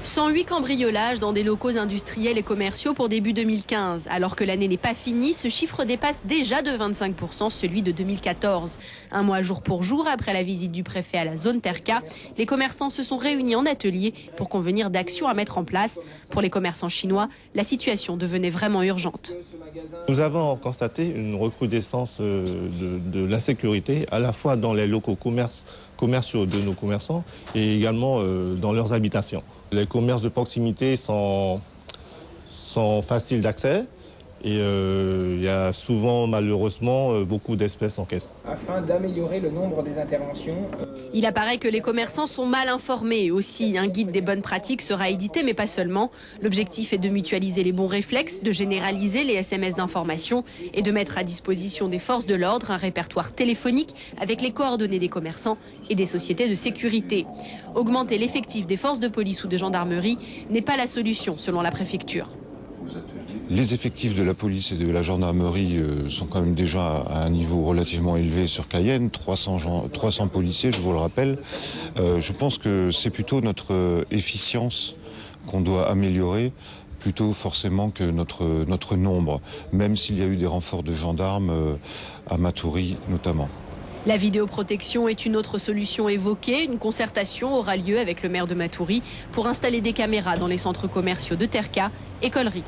108 cambriolages dans des locaux industriels et commerciaux pour début 2015. Alors que l'année n'est pas finie, ce chiffre dépasse déjà de 25% celui de 2014. Un mois jour pour jour après la visite du préfet à la zone Terca, les commerçants se sont réunis en atelier pour convenir d'actions à mettre en place. Pour les commerçants chinois, la situation devenait vraiment urgente. Nous avons constaté une recrudescence de l'insécurité, à la fois dans les locaux commerciaux de nos commerçants et également dans leurs habitations. Les commerces de proximité sont faciles d'accès et il y a souvent malheureusement beaucoup d'espèces en caisse. Afin d'améliorer le nombre des interventions. Il apparaît que les commerçants sont mal informés. Aussi, un guide des bonnes pratiques sera édité, mais pas seulement. L'objectif est de mutualiser les bons réflexes, de généraliser les SMS d'information et de mettre à disposition des forces de l'ordre un répertoire téléphonique avec les coordonnées des commerçants et des sociétés de sécurité. Augmenter l'effectif des forces de police ou de gendarmerie n'est pas la solution, selon la préfecture. Les effectifs de la police et de la gendarmerie sont quand même déjà à un niveau relativement élevé sur Cayenne, 300 policiers, je vous le rappelle. Je pense que c'est plutôt notre efficience qu'on doit améliorer, plutôt forcément que notre nombre, même s'il y a eu des renforts de gendarmes à Matoury notamment. La vidéoprotection est une autre solution évoquée. Une concertation aura lieu avec le maire de Matoury pour installer des caméras dans les centres commerciaux de Terca et Collery.